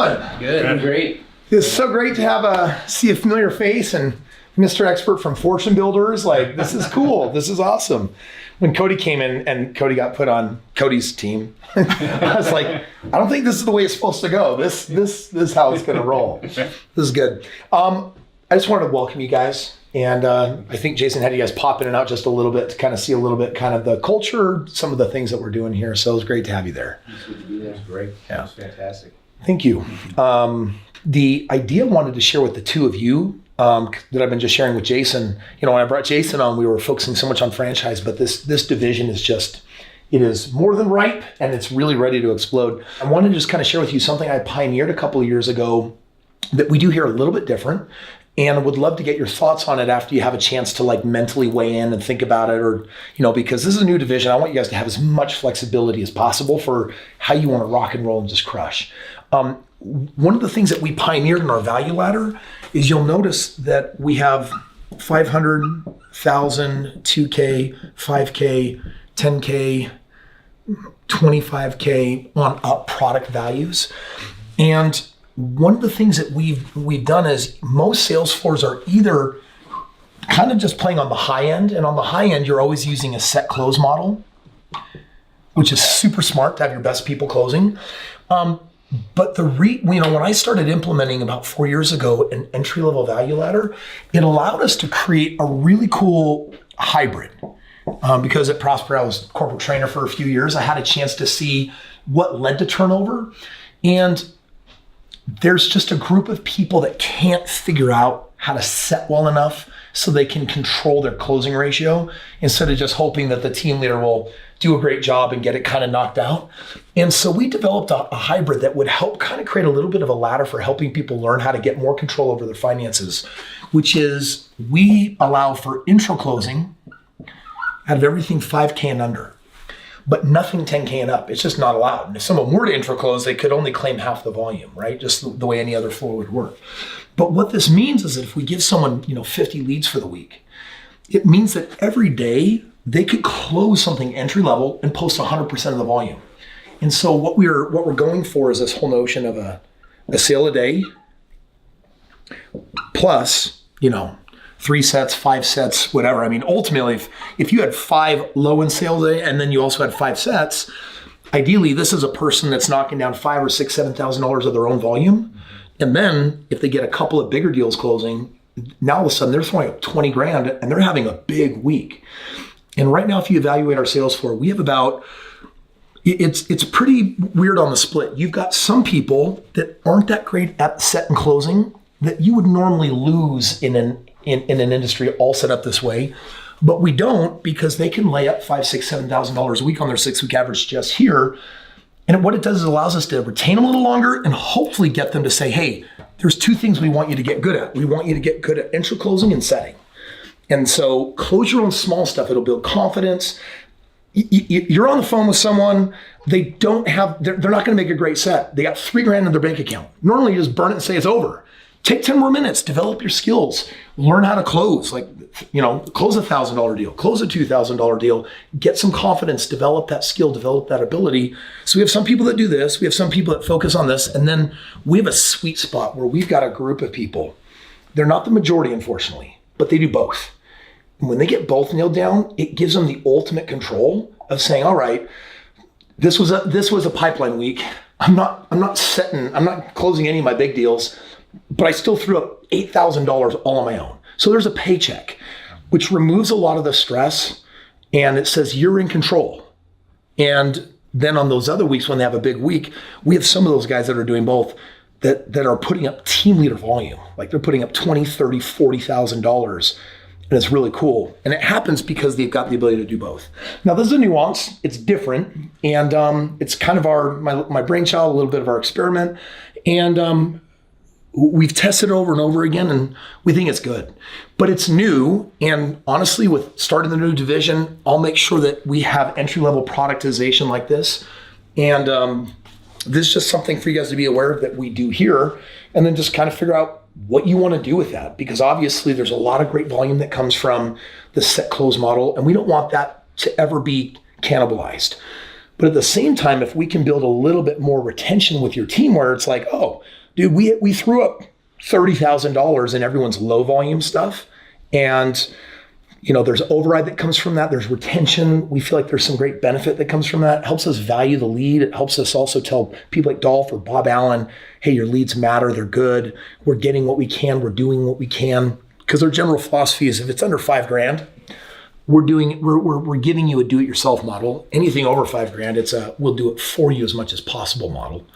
doing? Good. Great. It's so great to see a familiar face and Mr. Expert from Fortune Builders. Like, this is cool. This is awesome. When Cody came in and Cody got put on Cody's team, I was like, I don't think this is the way it's supposed to go. This is how it's going to roll. This is good. I just wanted to welcome you guys. And I think Jason had you guys pop in and out just a little bit to kind of see a little bit kind of the culture, some of the things that we're doing here. So it was great to have you there. It's good to be there. It was great. Yeah. It was fantastic. Thank you. The idea I wanted to share with the two of you that I've been just sharing with Jason, when I brought Jason on, we were focusing so much on franchise, but this division is just, it is more than ripe and it's really ready to explode. I wanted to just kind of share with you something I pioneered a couple of years ago that we do here a little bit different. And I would love to get your thoughts on it after you have a chance to like mentally weigh in and think about it, or, because this is a new division. I want you guys to have as much flexibility as possible for how you want to rock and roll and just crush. One of the things that we pioneered in our value ladder is you'll notice that we have 500, 1,000, 2K, 5K, 10K, 25K on up product values. And one of the things that we've done is most sales floors are either kind of just playing on the high end, and on the high end, you're always using a set close model, which is super smart to have your best people closing. But when I started implementing about 4 years ago an entry-level value ladder, it allowed us to create a really cool hybrid. Because at Prosper, I was corporate trainer for a few years. I had a chance to see what led to turnover. And there's just a group of people that can't figure out how to set well enough so they can control their closing ratio instead of just hoping that the team leader will do a great job and get it kind of knocked out. And so we developed a hybrid that would help kind of create a little bit of a ladder for helping people learn how to get more control over their finances, which is we allow for intro closing out of everything 5K and under, but nothing 10K and up. It's just not allowed. And if someone were to intro close, they could only claim half the volume, right? Just the way any other floor would work. But what this means is that if we give someone, 50 leads for the week, it means that every day they could close something entry level and post 100% of the volume. And so what we're going for is this whole notion of a sale a day plus, 3 sets, 5 sets, whatever. I mean, ultimately, if you had 5 low in sales a day and then you also had 5 sets, ideally, this is a person that's knocking down $5,000 or $6,000, $7,000 of their own volume. And then if they get a couple of bigger deals closing, now all of a sudden they're throwing up 20 grand and they're having a big week. And right now, if you evaluate our sales floor, we have about, it's pretty weird on the split. You've got some people that aren't that great at set and closing that you would normally lose in an industry all set up this way, but we don't, because they can lay up $5,000, $6,000, $7,000 a week on their 6-week average just here. And what it does is allows us to retain them a little longer and hopefully get them to say, hey, there's 2 things we want you to get good at. We want you to get good at intro closing and setting. And so close your own small stuff. It'll build confidence. You're on the phone with someone, they're not going to make a great set. They got $3 grand in their bank account. Normally you just burn it and say it's over. Take 10 more minutes, develop your skills, learn how to close, close a $1,000 deal, close a $2,000 deal, get some confidence, develop that skill, develop that ability. So we have some people that do this, we have some people that focus on this, and then we have a sweet spot where we've got a group of people. They're not the majority, unfortunately, but they do both. And when they get both nailed down, it gives them the ultimate control of saying, all right, this was a pipeline week. I'm not closing any of my big deals, but I still threw up $8,000 all on my own. So there's a paycheck, which removes a lot of the stress, and it says you're in control. And then on those other weeks when they have a big week, we have some of those guys that are doing both that are putting up team leader volume. Like they're putting up $20,000, $30,000, $40,000. And it's really cool. And it happens because they've got the ability to do both. Now, there's a nuance. It's different. And it's kind of my brainchild, a little bit of our experiment. And we've tested it over and over again, and we think it's good. But it's new. And honestly, with starting the new division, I'll make sure that we have entry-level productization like this. And this is just something for you guys to be aware of that we do here. And then just kind of figure out what you want to do with that, because obviously there's a lot of great volume that comes from the set close model, and we don't want that to ever be cannibalized. But at the same time, if we can build a little bit more retention with your team where it's like, oh, dude, we threw up $30,000 in everyone's low volume stuff. And, there's override that comes from that. There's retention. We feel like there's some great benefit that comes from that. It helps us value the lead. It helps us also tell people like Dolph or Bob Allen, hey, your leads matter. They're good. We're getting what we can. We're doing what we can. Because their general philosophy is if it's under $5,000, we're giving you a do-it-yourself model. Anything over $5,000, it's a we'll do it for you as much as possible model.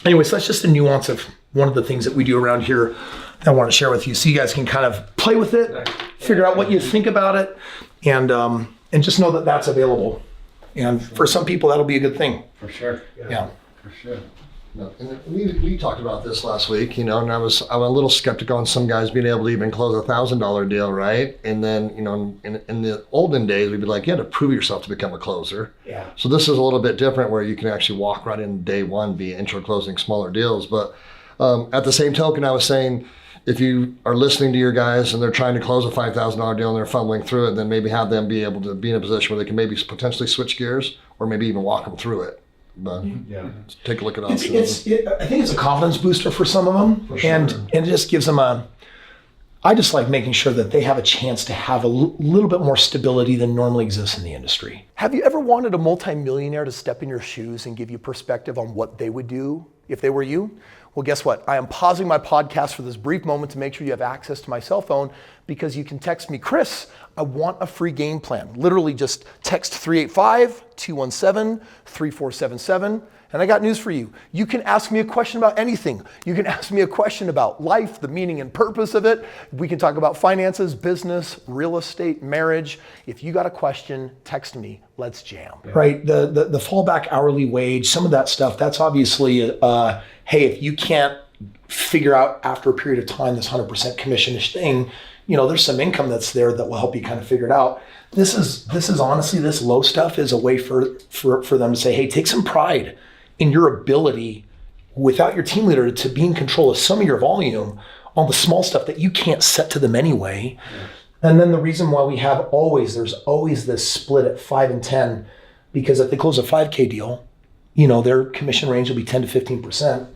Anyways, that's just a nuance of one of the things that we do around here that I want to share with you, so you guys can kind of play with it, figure out what you think about it, and just know that that's available. And for some people, that'll be a good thing. For sure. Yeah. For sure. No, and we talked about this last week, and I'm a little skeptical on some guys being able to even close $1,000 deal, right? And then, in the olden days, we'd be like, you had to prove yourself to become a closer. Yeah. So this is a little bit different where you can actually walk right in day one via intro closing smaller deals. But at the same token, I was saying, if you are listening to your guys and they're trying to close a $5,000 deal and they're fumbling through it, then maybe have them be able to be in a position where they can maybe potentially switch gears or maybe even walk them through it. But take a look at options. I think it's a confidence booster for some of them, For sure. and it just gives them I just like making sure that they have a chance to have a little bit more stability than normally exists in the industry. Have you ever wanted a multimillionaire to step in your shoes and give you perspective on what they would do if they were you? Well, guess what? I am pausing my podcast for this brief moment to make sure you have access to my cell phone, because you can text me, Kris, I want a free game plan. Literally just text 385-217-3477. And I got news for you. You can ask me a question about anything. You can ask me a question about life, the meaning and purpose of it. We can talk about finances, business, real estate, marriage. If you got a question, text me. Let's jam. Yeah. Right. The fallback hourly wage, some of that stuff, that's obviously, hey, if you can't figure out after a period of time this 100% commission-ish thing, there's some income that's there that will help you kind of figure it out. This is honestly, this low stuff is a way for them to say, hey, take some pride in your ability without your team leader to be in control of some of your volume on the small stuff that you can't set to them anyway. Yeah. And then the reason why there's always this split at 5 and 10, because if they close a 5K deal, their commission range will be 10 to 15%.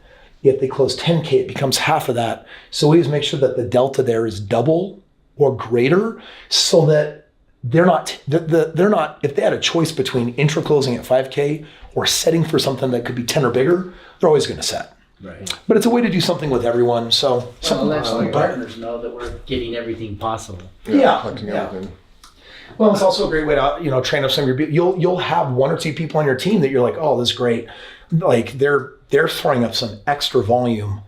If they close 10K, it becomes half of that. So we always make sure that the delta there is double or greater, so that they're not, if they had a choice between intro closing at 5K or setting for something that could be 10 or bigger, they're always going to set. Right. But it's a way to do something with everyone. So let the partners know that we're getting everything possible. Yeah. Well, it's also a great way to train up some of your people. You'll have one or two people on your team that you're like, oh, this is great. Like they're throwing up some extra volume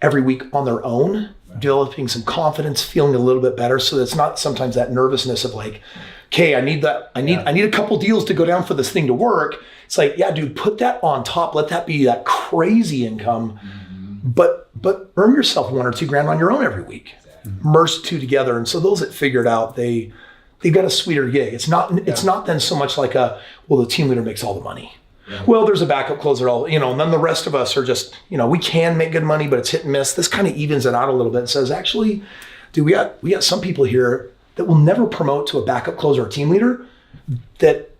every week on their own, developing some confidence, feeling a little bit better. So it's not sometimes that nervousness of like, okay, I need a couple deals to go down for this thing to work. It's like, yeah, dude, put that on top. Let that be that crazy income, but earn yourself $1 or $2 on your own every week. Merge the two together. And so those that figure it out, they got a sweeter gig. It's not then so much like the team leader makes all the money. Yeah. Well, there's a backup closer, and then the rest of us are just, we can make good money, but it's hit and miss. This kind of evens it out a little bit and says, actually, dude, we got some people here that will never promote to a backup closer or team leader, that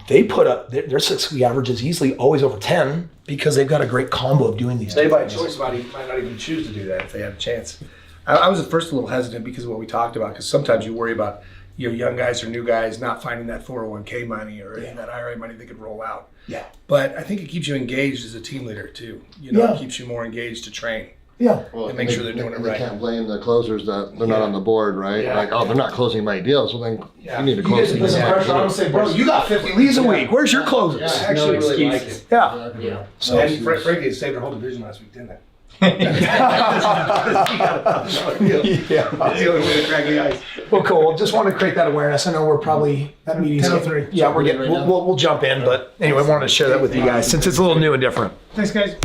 they put up their 6-week average is easily always over 10 because they've got a great combo of doing these They things. by choice might not even choose to do that if they had a chance. I was at first a little hesitant because of what we talked about, because sometimes you worry about young guys or new guys not finding that 401k money or that IRA money they could roll out. Yeah. But I think it keeps you engaged as a team leader too. It keeps you more engaged to train. Yeah. Well, and make sure they're doing it right. They can't blame the closers that they're not on the board, right? Yeah. Like, they're not closing my deals. Well, then you need to close You get some pressure on them and say, bro, you got 50 leads a week. Where's your closers? I actually really like it. Yeah. Yeah. So, And frankly, it saved our whole division last week, didn't it? yeah. That's the only way to crack the ice. Well, cool. Just want to create that awareness. I know we're probably that meeting's 10:03. Yeah, we're getting. We'll jump in, but anyway, wanted to share that with you guys since it's a little new and different. Thanks, guys.